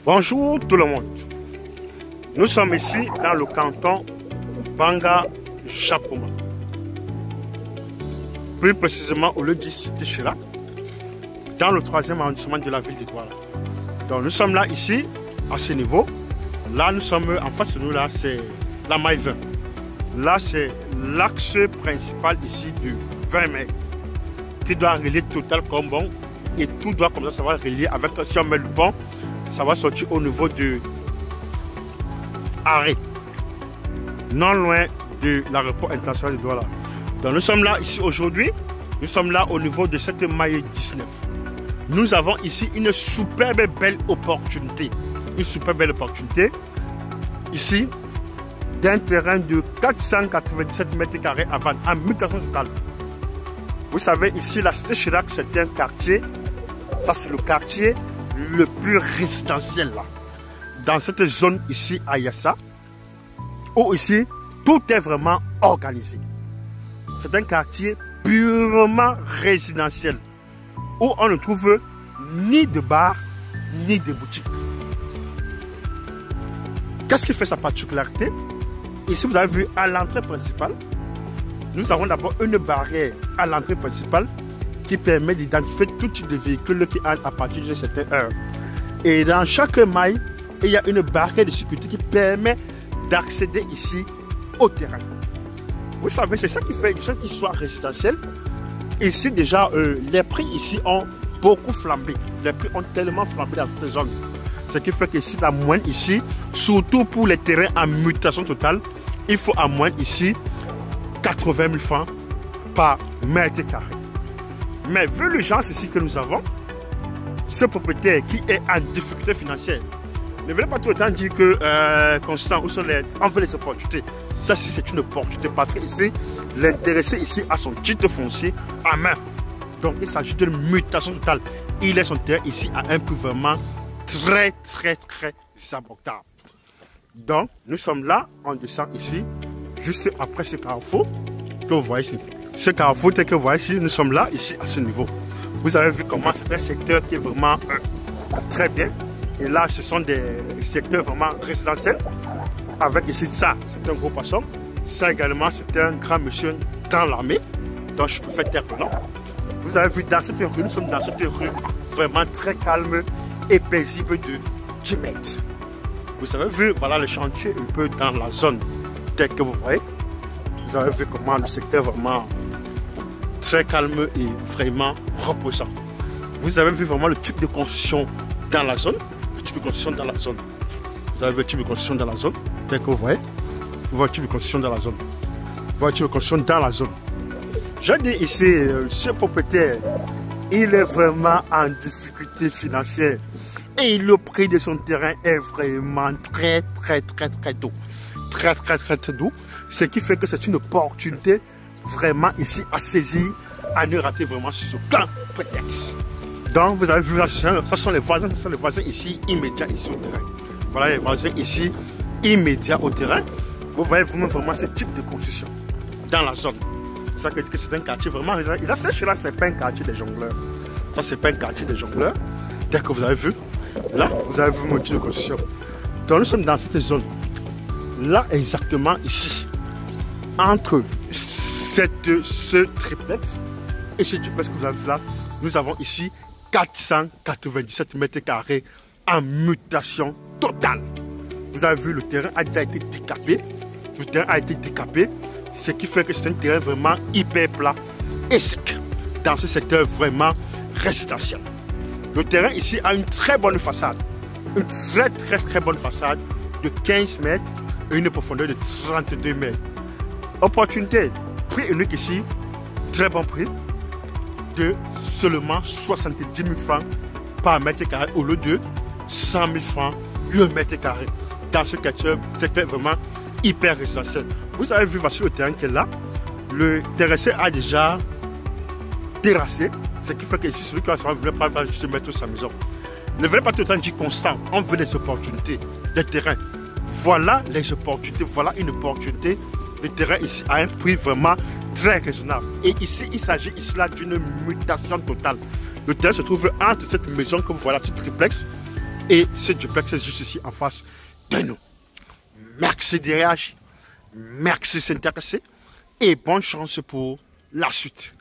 Bonjour tout le monde. Nous sommes ici dans le canton Banga-Chapoma. Plus précisément au lieu de Cité Chirac, dans le 3e arrondissement de la ville de Douala. Donc nous sommes là ici, à ce niveau. Là nous sommes en face de nous, là c'est la maille 20. Là c'est l'axe principal ici du 20 mai qui doit relier Total Combon et tout doit comme ça va relier avec, si on met le pont, ça va sortir au niveau de Arrêt, non loin de l'aéroport international de Douala. Donc nous sommes là ici aujourd'hui, nous sommes là au niveau de cette maille 19. Nous avons ici une superbe belle opportunité, ici d'un terrain de 497 mètres carrés à vendre en mutation totale. Vous savez ici la Cité Chirac c'est un quartier, ça c'est le quartier le plus résidentiel là. Dans cette zone ici à Yassa, où ici tout est vraiment organisé. C'est un quartier purement résidentiel où on ne trouve ni de bar ni de boutique. Qu'est-ce qui fait sa particularité? Ici vous avez vu à l'entrée principale, nous avons d'abord une barrière à l'entrée principale qui permet d'identifier tout type de véhicules qui entrent à partir d'une certaine heure. Et dans chaque maille, il y a une barrière de sécurité qui permet d'accéder ici au terrain. Vous savez, c'est ça qui fait qu'il soit résidentiel. Ici déjà, les prix ici ont beaucoup flambé. Les prix ont tellement flambé dans cette zone. Ce qui fait qu'ici, la moyenne ici, surtout pour les terrains en mutation totale, il faut à moyenne ici 80 000 francs par mètre carré. Mais vu l'urgence ici que nous avons, ce propriétaire qui est en difficulté financière, ne venez pas tout le temps dire que Constant, où sont on veut les opportunités. Ça, c'est une opportunité parce que ici, l'intéressé ici a son titre foncier à main. Donc, il s'agit d'une mutation totale. Il est son terrain ici à un prix vraiment très abordable. Donc, nous sommes là, on descend ici, juste après ce carrefour que vous voyez ici. Ce carrefour tel que vous voyez ici, nous sommes là, ici, à ce niveau. Vous avez vu comment c'est un secteur qui est vraiment très bien. Et là, ce sont des secteurs vraiment résidentiels. Avec ici, ça, c'est un gros poisson. Ça également, c'est un grand monsieur dans l'armée. Donc, je préfère taire le nom. Vous avez vu dans cette rue, nous sommes dans cette rue vraiment très calme et paisible de 10 mètres. Vous avez vu, voilà le chantier un peu dans la zone telle que vous voyez. Vous avez vu comment le secteur est vraiment très calme et vraiment reposant. Vous avez vu vraiment le type de construction dans la zone. Le type de construction dans la zone. Vous avez vu le type de construction dans la zone, tel que vous voyez. Vous voyez le type de construction dans la zone. Vous voyez le type de construction dans la zone. Je dis ici, ce propriétaire, il est vraiment en difficulté financière. Et le prix de son terrain est vraiment très doux. Très doux. Ce qui fait que c'est une opportunité vraiment ici à saisir, à ne rater vraiment sur aucun prétexte. Donc vous avez vu là, ce sont les voisins ici immédiats ici au terrain. Voilà les voisins ici immédiats au terrain. Vous voyez vraiment ce type de construction dans la zone. C'est ça que c'est un quartier vraiment résidentiel. Là, c'est pas un quartier des jongleurs. Ça, c'est pas un quartier des jongleurs. Dès que vous avez vu, là, vous avez vu mon type de construction. Donc nous sommes dans cette zone. Là, exactement ici, entre ce triplex et ce duplex que vous avez là, nous avons ici 497 mètres carrés en mutation totale. Vous avez vu, le terrain a déjà été décapé. Le terrain a été décapé, ce qui fait que c'est un terrain vraiment hyper plat et sec dans ce secteur vraiment résidentiel. Le terrain ici a une très bonne façade, une très bonne façade de 15 mètres et une profondeur de 32 mètres. Opportunité, prix unique ici, très bon prix, de seulement 70 000 francs par mètre carré au lieu de 100 000 francs le mètre carré. Dans ce quartier, c'était vraiment hyper résidentiel. Vous avez vu, voici le terrain qui est là. Le terrassé a déjà terrassé, ce qui fait que ici, celui qui va venir juste mettre sa maison. Ne venez pas tout le temps dire Constant, on veut des opportunités, des terrains. Voilà les opportunités, voilà une opportunité. Le terrain ici a un prix vraiment très raisonnable. Et ici, il s'agit ici là d'une mutation totale. Le terrain se trouve entre cette maison que vous voyez, ce triplex, Et ce duplex est juste ici en face de nous. Merci de réagir. Merci de s'intéresser. Et bonne chance pour la suite.